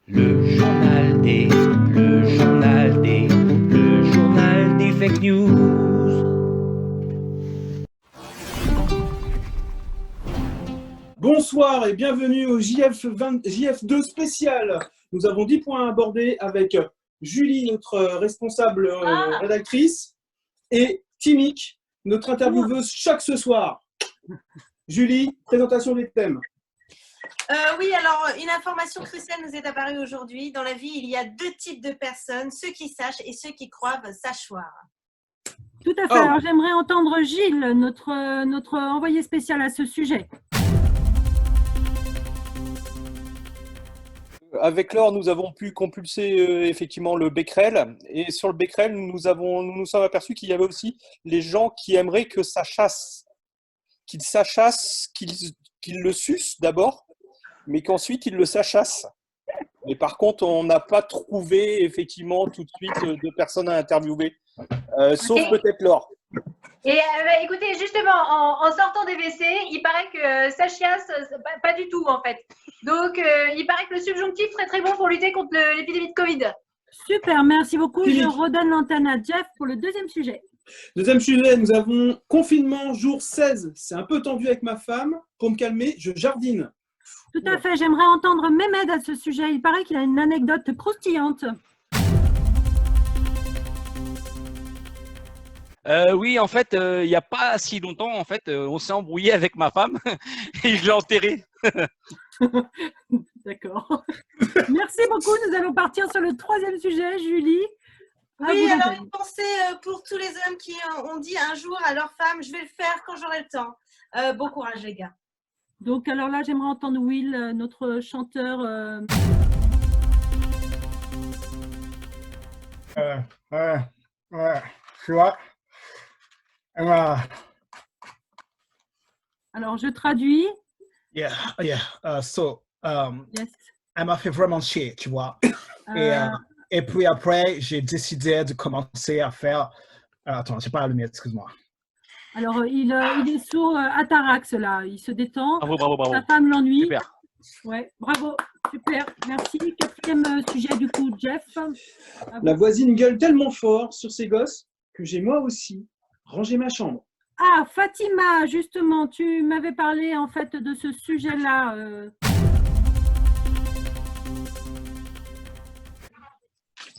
Le journal des fake news. Bonsoir et bienvenue au JF2 spécial. Nous avons 10 points à aborder avec Julie, notre responsable rédactrice, et Timic, notre intervieweuse chaque ce soir. Julie, présentation des thèmes. Oui, alors une information cruciale nous est apparue aujourd'hui. Dans la vie, il y a deux types de personnes, ceux qui sachent et ceux qui croient sachoir. Tout à fait. Alors j'aimerais entendre Gilles, notre envoyé spécial à ce sujet. Avec l'or, nous avons pu compulser effectivement le Becquerel. Et sur le Becquerel, nous nous sommes aperçus qu'il y avait aussi les gens qui aimeraient que ça chasse. Qu'ils s'achassent, qu'ils le sucent d'abord, mais qu'ensuite ils le s'achassent. Mais par contre, on n'a pas trouvé effectivement tout de suite de personnes à interviewer, sauf peut-être l'or. Et écoutez, justement, en sortant des WC, il paraît que ça chiasse, pas du tout en fait. Donc, il paraît que le subjonctif serait très bon pour lutter contre l'épidémie de Covid. Super, merci beaucoup. Je redonne l'antenne à Jeff pour le deuxième sujet. Deuxième sujet, nous avons confinement jour 16. C'est un peu tendu avec ma femme. Pour me calmer, je jardine. Tout à fait. J'aimerais entendre Mehmed à ce sujet. Il paraît qu'il a une anecdote croustillante. Oui, en fait, il n'y a pas si longtemps, en fait, on s'est embrouillé avec ma femme et je l'ai enterrée. D'accord. Merci beaucoup. Nous allons partir sur le troisième sujet, Julie. Oui, alors une pensée pour tous les hommes qui ont dit un jour à leur femme, je vais le faire quand j'aurai le temps. Bon courage les gars. Donc alors là, j'aimerais entendre Will, notre chanteur. Tu vois. Alors je traduis. Yeah. So, Yes. elle m'a fait vraiment chier, tu vois. Et puis après, j'ai décidé de commencer à faire. Attends, j'ai pas allumé, excuse-moi. Alors, il est sous Atarax, là. Il se détend. Bravo. Sa femme l'ennuie. Super. Ouais, bravo. Super. Merci. Quatrième sujet, du coup, Jeff. La voisine gueule tellement fort sur ses gosses que j'ai moi aussi rangé ma chambre. Ah, Fatima, justement, tu m'avais parlé, en fait, de ce sujet-là.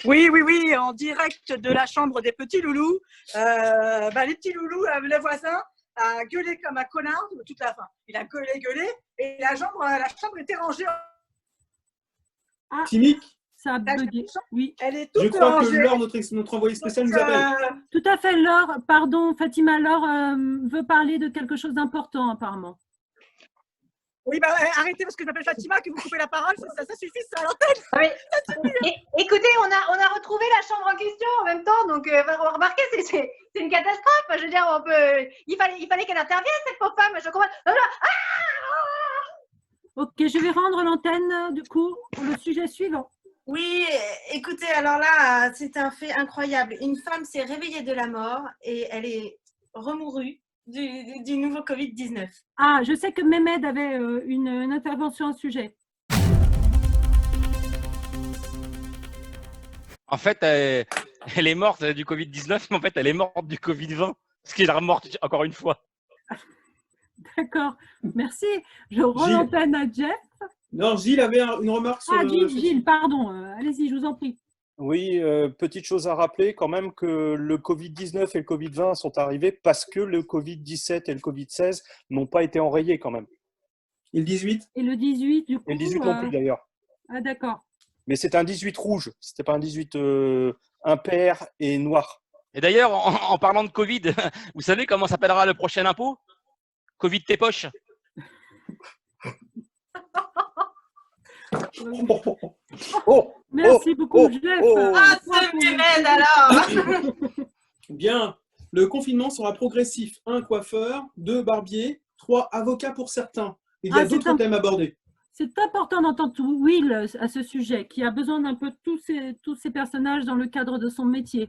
Oui, en direct de la chambre des petits loulous. Les petits loulous, le voisin a gueulé comme un connard toute la fin. Il a gueulé, et la chambre était rangée. Ah, Timic, ça a bugué. Oui. Elle est toute je crois rangée. que Laure, notre envoyé spécial, nous appelle. Tout à fait, Laure. Pardon, Fatima, Laure veut parler de quelque chose d'important, apparemment. Oui, arrêtez parce que je m'appelle Fatima, que vous coupez la parole, ça suffit, ça à l'antenne. Oui. Écoutez, on a retrouvé la chambre en question en même temps, donc remarquez, c'est une catastrophe. Je veux dire, il fallait qu'elle intervienne, cette pauvre femme. Je comprends. Ok, je vais rendre l'antenne, du coup, pour le sujet suivant. Oui, écoutez, alors là, c'est un fait incroyable. Une femme s'est réveillée de la mort et elle est remourue du nouveau Covid-19. Ah, je sais que Mehmed avait une intervention à ce sujet. En fait, elle est morte du Covid-19, mais en fait, elle est morte du Covid-20, ce qui est morte encore une fois. D'accord, merci. Je rends l'antenne à Jeff. Non, Gilles avait une remarque sur Gilles, pardon. Allez-y, je vous en prie. Oui, petite chose à rappeler quand même que le Covid-19 et le Covid-20 sont arrivés parce que le Covid-17 et le Covid-16 n'ont pas été enrayés quand même. Et le 18 ? Et le 18, du coup. Et le 18 non plus d'ailleurs. Ah, d'accord. Mais c'était un 18 rouge, c'était pas un 18 impair et noir. Et d'ailleurs, en parlant de Covid, vous savez comment s'appellera le prochain impôt ? Covid tes poches. Merci beaucoup, Jeff. Ce Mehmed alors. Bien. Le confinement sera progressif. 1, coiffeur. 2, barbier. 3, avocat pour certains. Il y a d'autres thèmes abordés. C'est important d'entendre Will à ce sujet, qui a besoin d'un peu de tous ces personnages dans le cadre de son métier.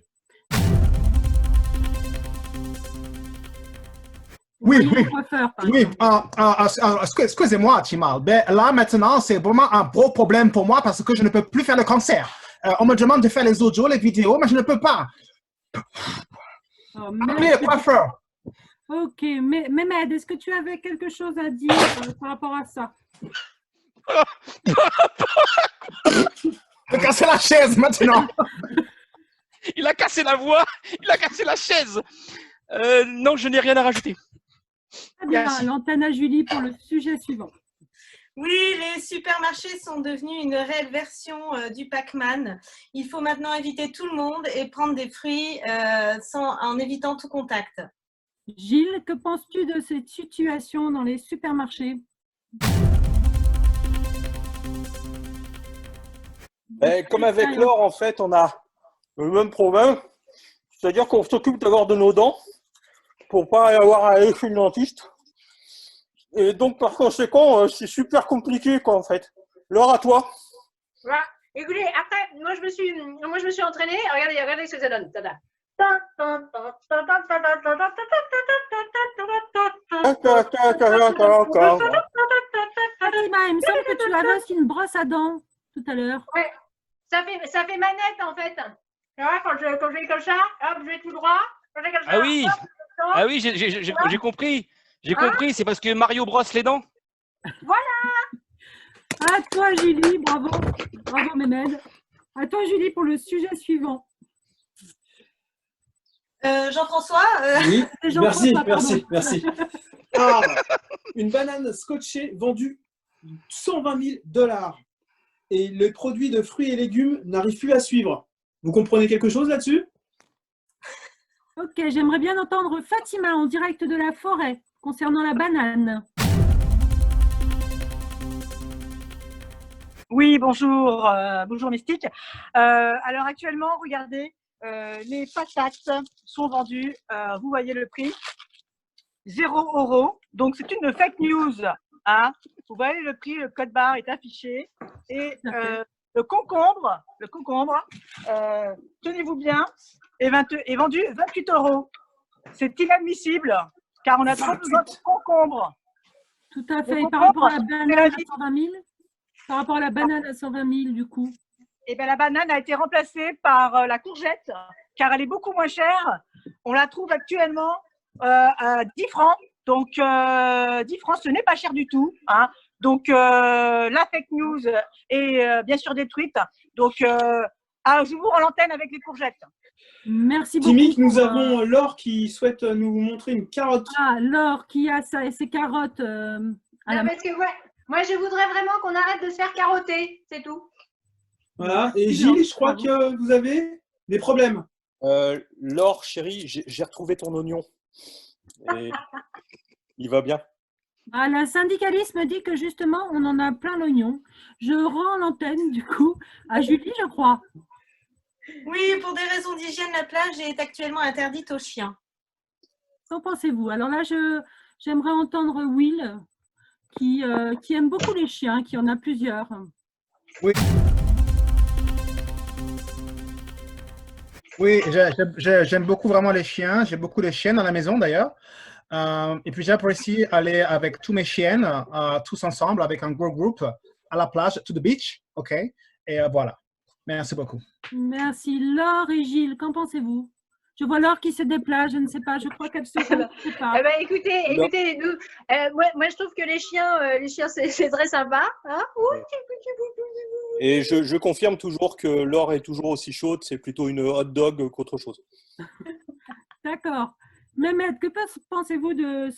Oui, voyez oui. le coiffeur, par Oui, exemple. excusez-moi, Timal. Ben, là, maintenant, c'est vraiment un gros problème pour moi parce que je ne peux plus faire le concert. On me demande de faire les audios, les vidéos, mais je ne peux pas. Oh, Appelez le coiffeur. Ok, mais Mehmed, est-ce que tu avais quelque chose à dire par rapport à ça? De casser la chaise maintenant. Il a cassé la voix, il a cassé la chaise. Non, je n'ai rien à rajouter. Très bien, Merci. l'antenne à Julie pour le sujet suivant. Oui, les supermarchés sont devenus une réelle version du Pac-Man. Il faut maintenant éviter tout le monde et prendre des fruits en évitant tout contact. Gilles, que penses-tu de cette situation dans les supermarchés? Comme avec l'or, en fait, on a le même problème. C'est-à-dire qu'on s'occupe d'abord de nos dents pour pas avoir à aller chez le dentiste. Et donc, par conséquent, c'est super compliqué, quoi, en fait. L'or à toi. Voilà. Écoutez, après, moi je me suis entraînée. Regardez ce que ça donne. Tada. Fatima, il me semble que tu avais aussi une brosse à dents tout à l'heure. Ouais, ça fait manette en fait. Tu vois, quand je vais comme ça, hop, je vais tout droit. Quand je vais comme ça, Ah oui, hop, hop. ah oui, j'ai compris. J'ai compris, c'est parce que Mario brosse les dents. À toi, Julie, bravo. Bravo, Mehmed. À toi, Julie, pour le sujet suivant. Jean-François, Oui, C'est Jean-François, merci. pardon. Ah, une banane scotchée vendue 120 000 $. Et les produits de fruits et légumes n'arrivent plus à suivre. Vous comprenez quelque chose là-dessus? Ok, j'aimerais bien entendre Fatima en direct de la forêt concernant la banane. Oui, bonjour, bonjour Mystique. Alors actuellement, regardez, les patates sont vendues, vous voyez le prix, 0 €. Donc c'est une fake news. Hein. Vous voyez le prix, le code barre est affiché. Et le concombre, tenez-vous bien, est vendu 28 €. C'est inadmissible car on a trop besoin de concombre. Tout à fait. Le Et par rapport à la concombre, banane c'est la à vie. 120 000 Par rapport à la banane à 120 000, du coup. Eh bien, la banane a été remplacée par la courgette, car elle est beaucoup moins chère. On la trouve actuellement à 10 francs. Donc, 10 francs, ce n'est pas cher du tout. Hein. Donc, la fake news est bien sûr détruite. Donc, je vous rends l'antenne avec les courgettes. Merci beaucoup. Timic, nous avons Laure qui souhaite nous montrer une carotte. Ah, Laure, qui a ça et ses carottes à Non, la parce que moi, je voudrais vraiment qu'on arrête de se faire carotter, c'est tout. Voilà. Et Gilles, je crois que vous avez des problèmes. Laure, chérie, j'ai retrouvé ton oignon. Et il va bien. Ah, le syndicalisme dit que justement, on en a plein l'oignon. Je rends l'antenne, du coup, à Julie, je crois. oui, pour des raisons d'hygiène, la plage est actuellement interdite aux chiens. Qu'en pensez-vous? Alors là, j'aimerais entendre Will, qui aime beaucoup les chiens, qui en a plusieurs. Oui, j'aime beaucoup vraiment les chiens. J'ai beaucoup de chiennes dans la maison d'ailleurs. Et puis j'apprécie aller avec tous mes chiennes, tous ensemble, avec un gros groupe à la plage, to the beach. OK? Et voilà. Merci beaucoup. Merci. Laure et Gilles, qu'en pensez-vous? Je vois Laure qui se déplace, je ne sais pas, je crois qu'elle se prépare. Eh ben, écoutez, nous, moi, je trouve que les chiens, c'est très sympa. Hein. Et je confirme toujours que Laure est toujours aussi chaude, c'est plutôt une hot dog qu'autre chose. D'accord. Mehmet, que pensez-vous de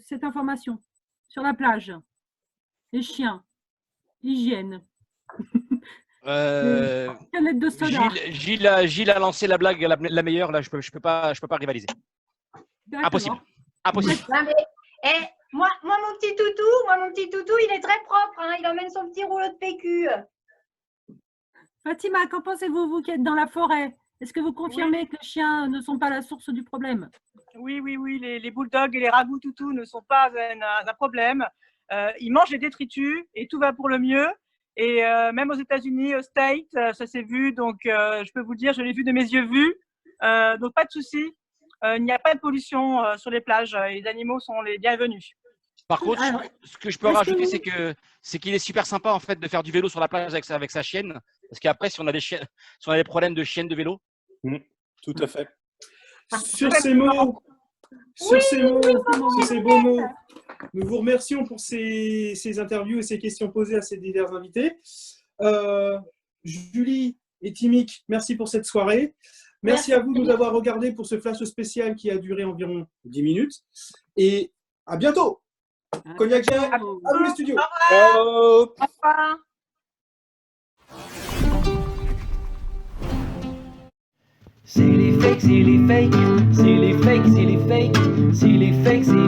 cette information sur la plage? Les chiens, l'hygiène. Canette de soda. Gilles a lancé la blague la meilleure, là, je peux pas rivaliser. Impossible. Impossible. Non, mais, moi, mon petit toutou, il est très propre. Hein, il emmène son petit rouleau de PQ. Fatima, qu'en pensez-vous, vous qui êtes dans la forêt? Est-ce que vous confirmez que les chiens ne sont pas la source du problème? Oui, les bulldogs et les ragoûts toutous ne sont pas un problème. Ils mangent les détritus et tout va pour le mieux. Et même aux États-Unis, au State, ça s'est vu. Donc, je peux vous dire, je l'ai vu de mes yeux vus. Donc, pas de souci. il n'y a pas de pollution sur les plages. Les animaux sont les bienvenus. Par contre, Alors, ce que je peux est-ce que rajouter, vous- c'est qu'il est super sympa en fait de faire du vélo sur la plage avec sa chienne. Parce qu'après, si on a des problèmes de chienne de vélo, Tout à fait. Sur ces mots, sur ces beaux mots, nous vous remercions pour ces interviews et ces questions posées à ces divers invités. Julie et Timic, merci pour cette soirée. Merci à vous de nous avoir regardés pour ce flash spécial qui a duré environ 10 minutes. Et à bientôt. Cognac Jet, à vous les studios. Ciao. Au revoir. C'est les fakes, c'est les fakes, c'est les fakes, c'est les fakes, c'est les fakes, c'est